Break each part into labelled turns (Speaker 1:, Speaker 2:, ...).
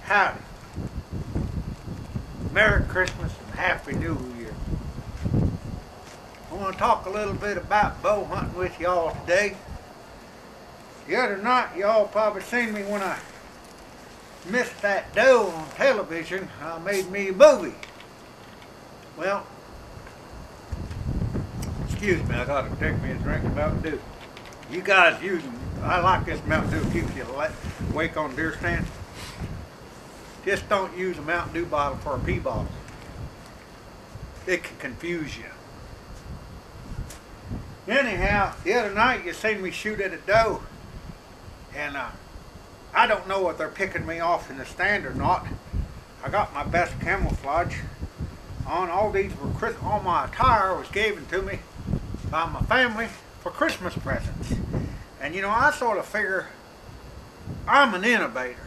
Speaker 1: Howdy. Merry Christmas and Happy New Year. I want to talk a little bit about bow hunting with y'all today. The other night, y'all probably seen me when I missed that doe on television. I made me a movie. Well, excuse me, I gotta take me a drink of Mountain Dew. You guys I like this Mountain Dew, keeps you awake on deer stand. Just don't use a Mountain Dew bottle for a pee bottle. It can confuse you. Anyhow, the other night you seen me shoot at a doe, and I don't know if they're picking me off in the stand or not. I got my best camouflage on. All my attire was given to me by my family for Christmas presents. And you know, I sort of figure I'm an innovator.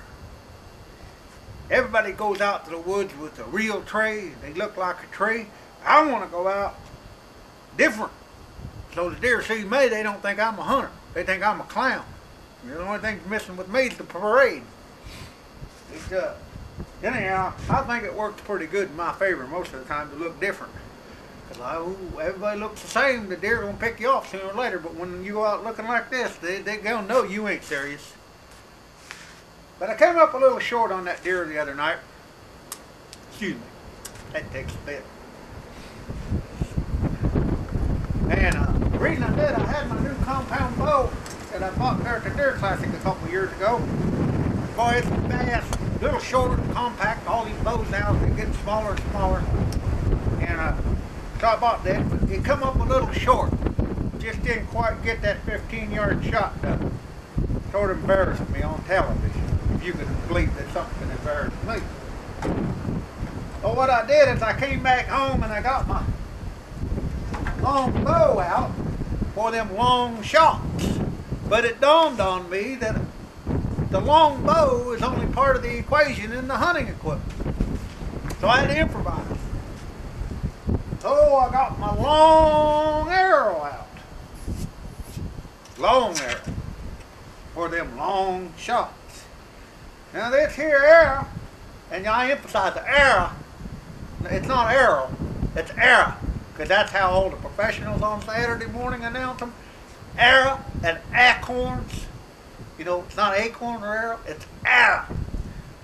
Speaker 1: Everybody goes out to the woods with a real tree. They look like a tree. I want to go out different. So the deer see me, they don't think I'm a hunter. They think I'm a clown. The only thing missing with me is the parade. Anyhow, I think it works pretty good in my favor most of the time to look different. Because everybody looks the same, the deer gonna pick you off sooner or later. But when you go out looking like this, they gonna know you ain't serious. But I came up a little short on that deer the other night. Excuse me. That takes a bit. And the reason I did, I had my new compound bow that I bought there at the Deer Classic a couple of years ago. Boy, it's fast, a little shorter, compact. All these bows now, they're getting smaller and smaller. And so I bought that. It come up a little short. Just didn't quite get that 15-yard shot done. Sort of embarrassed me on television. If you could believe that something embarrassed me. So what I did is I came back home and I got my long bow out for them long shots. But it dawned on me that the long bow is only part of the equation in the hunting equipment. So I had to improvise. So I got my long arrow out. Long arrow for them long shots. Now this here arrow, and I emphasize the arrow, it's not arrow, it's arrow. Because that's how all the professionals on Saturday morning announce them. Arrow and acorns. You know, it's not acorn or arrow, it's arrow.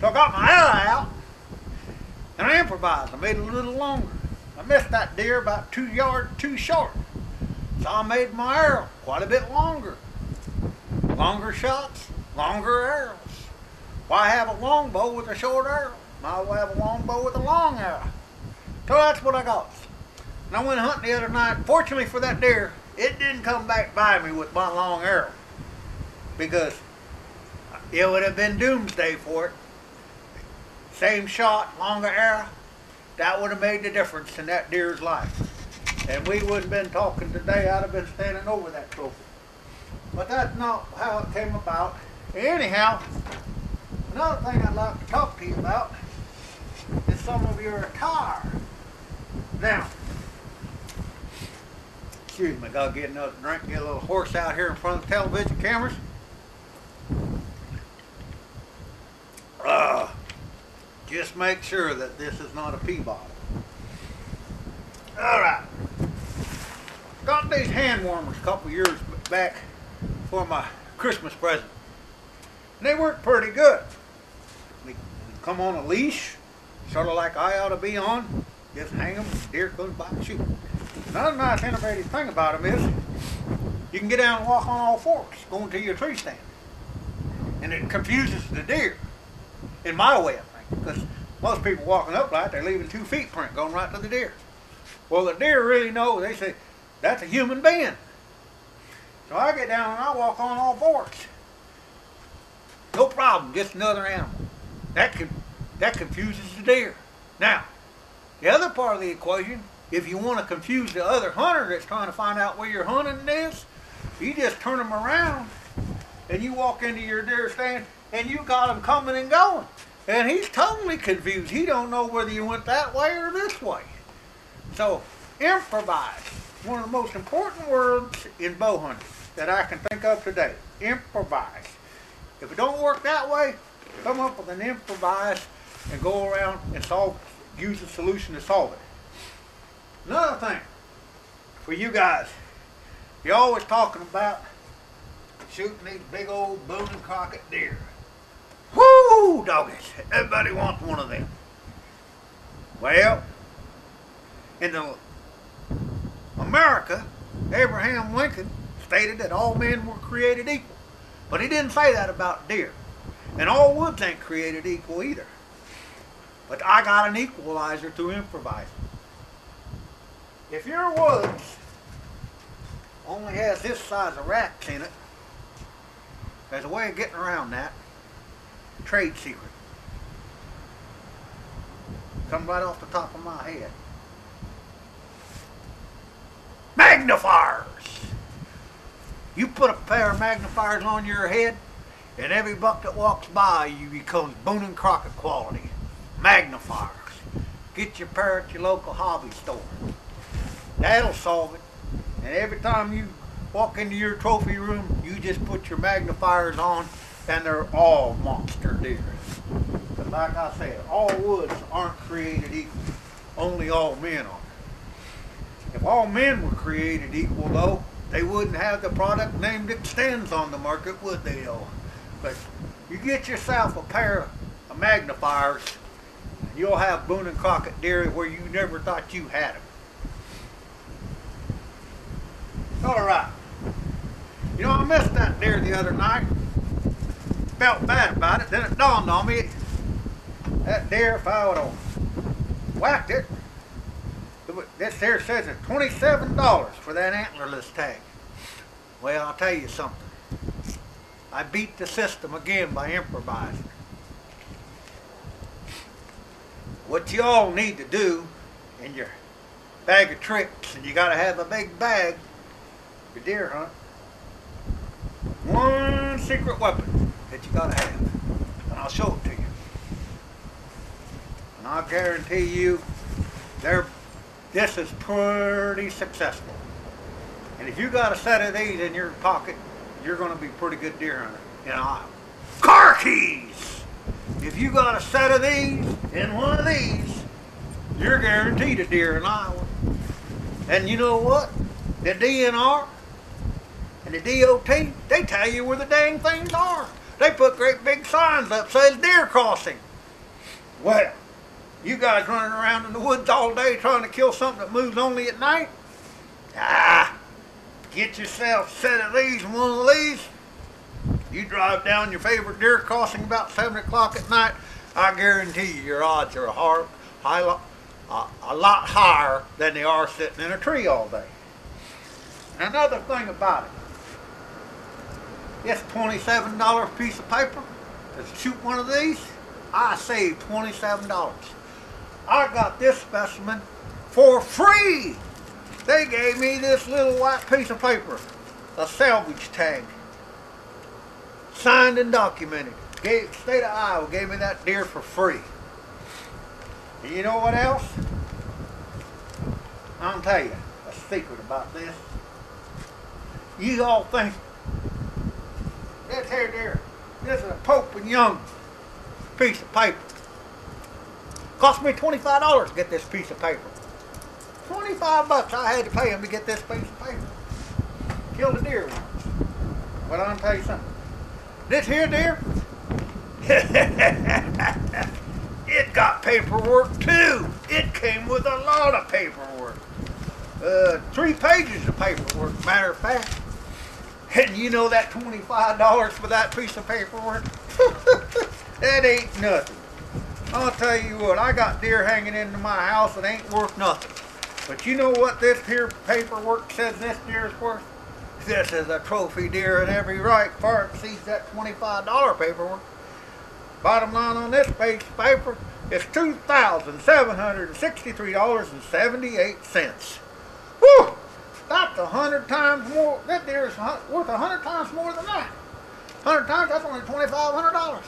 Speaker 1: So I got my arrow out, and I improvised. I made it a little longer. I missed that deer about 2 yards too short. So I made my arrow quite a bit longer. Longer shots, longer arrows. Why have a long bow with a short arrow? Might as well have a long bow with a long arrow. So that's what I got. And I went hunting the other night. Fortunately for that deer, it didn't come back by me with my long arrow. Because it would have been doomsday for it. Same shot, longer arrow. That would have made the difference in that deer's life. And we wouldn't have been talking today. I'd have been standing over that trophy. But that's not how it came about. Anyhow, another thing I'd like to talk to you about is some of your attire. Now, excuse me, I gotta get another drink, get a little horse out here in front of the television cameras. Just make sure that this is not a pee bottle. Alright. Got these hand warmers a couple years back for my Christmas present. And they work pretty good. They come on a leash, sort of like I ought to be on. Just hang them, deer goes by and shoot. Another nice innovative thing about them is you can get down and walk on all fours going to your tree stand. And it confuses the deer, in my way of thinking. Because most people walking up like they're leaving 2 feet print going right to the deer. Well, the deer really know, they say, that's a human being. So I get down and I walk on all fours. No problem, just another animal. That confuses the deer. Now, the other part of the equation, if you want to confuse the other hunter that's trying to find out where your hunting is, you just turn them around and you walk into your deer stand and you got him coming and going. And he's totally confused. He don't know whether you went that way or this way. So, improvise. One of the most important words in bow hunting that I can think of today. Improvise. If it don't work that way, Come up with an improvise and go around and use a solution to solve it. Another thing for you guys, you're always talking about shooting these big old Boone and Crockett deer. Whoo, doggies! Everybody wants one of them. Well, in America, Abraham Lincoln stated that all men were created equal. But he didn't say that about deer. And all woods ain't created equal either. But I got an equalizer to improvise. If your woods only has this size of racks in it, there's a way of getting around that. Trade secret. Comes right off the top of my head. Magnifiers! You put a pair of magnifiers on your head, and every buck that walks by you becomes Boone and Crockett quality. Magnifiers. Get your pair at your local hobby store. That'll solve it. And every time you walk into your trophy room, you just put your magnifiers on, and they're all monster deer. But like I said, all woods aren't created equal. Only all men are. If all men were created equal, though, they wouldn't have the product named Extends on the market, would they, though? But you get yourself a pair of magnifiers, and you'll have Boone and Crockett deer where you never thought you had them. All right. You know, I missed that deer the other night. Felt bad about it. Then it dawned on me, that deer, if I would have whacked it, this here says it's $27 for that antlerless tag. Well, I'll tell you something. I beat the system again by improvising. What you all need to do in your bag of tricks, and you got to have a big bag for deer hunt, one secret weapon that you got to have, and I'll show it to you. And I'll guarantee you, this is pretty successful. And if you got a set of these in your pocket, you're going to be a pretty good deer hunter in Iowa. Car keys! If you got a set of these in one of these, you're guaranteed a deer in Iowa. And you know what? The DNR and the DOT, they tell you where the dang things are. They put great big signs up says deer crossing. Well, you guys running around in the woods all day trying to kill something that moves only at night? Get yourself a set of these and one of these. You drive down your favorite deer crossing about 7 o'clock at night, I guarantee you your odds are a lot higher than they are sitting in a tree all day. And another thing about it, this $27 piece of paper to shoot one of these, I saved $27. I got this specimen for free. They gave me this little white piece of paper, a salvage tag, signed and documented. State of Iowa gave me that deer for free. And you know what else? I'll tell you a secret about this. You all think this here deer, this is a Pope and Young piece of paper. Cost me $25 to get this piece of paper. 25 bucks I had to pay him to get this piece of paper. Killed a deer once. But I'll tell you something. This here deer, it got paperwork too. It came with a lot of paperwork. 3 pages of paperwork, matter of fact. And you know that $25 for that piece of paperwork? That ain't nothing. I'll tell you what, I got deer hanging into my house that ain't worth nothing. But you know what this here paperwork says this deer is worth? This is a trophy deer in every right, far exceeds that $25 paperwork. Bottom line on this piece of paper is $2,763.78. Whew! That's 100 times more. That deer is worth 100 times more than that. 100 times, that's only $2,500.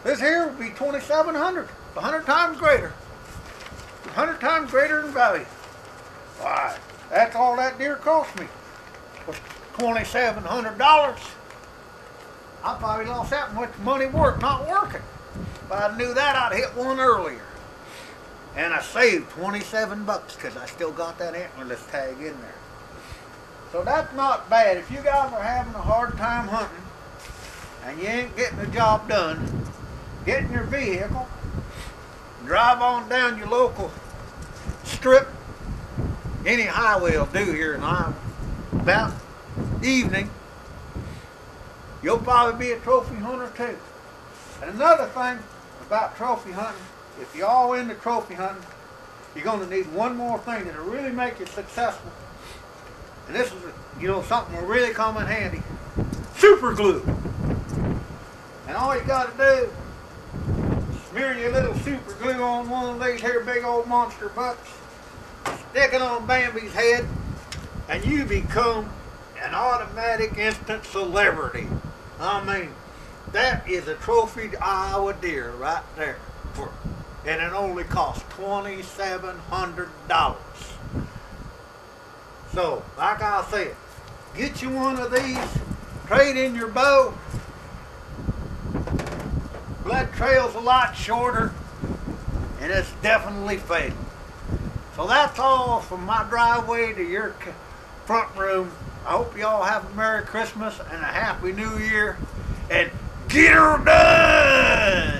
Speaker 1: This here would be $2,700, 100 times greater. 100 times greater in value. Why, that's all that deer cost me, was $2,700. I probably lost that much money not working. If I knew that, I'd hit one earlier. And I saved 27 bucks because I still got that antlerless tag in there. So that's not bad. If you guys are having a hard time hunting and you ain't getting the job done, get in your vehicle, drive on down your local strip. Any highway will do here in Iowa. About evening, you'll probably be a trophy hunter too. And another thing about trophy hunting, if you're all into trophy hunting, you're going to need one more thing that'll really make you successful. And this is, something will really come in handy. Super glue. And all you got to do, smear your little super glue on one of these here big old monster butts, stick it on Bambi's head, and you become an automatic instant celebrity. I mean, that is a trophied Iowa deer right there. And it only costs $2,700. So, like I said, get you one of these, trade in your bow. Blood trail's a lot shorter, and it's definitely fatal. So that's all from my driveway to your front room. I hope you all have a Merry Christmas and a Happy New Year. And get her done!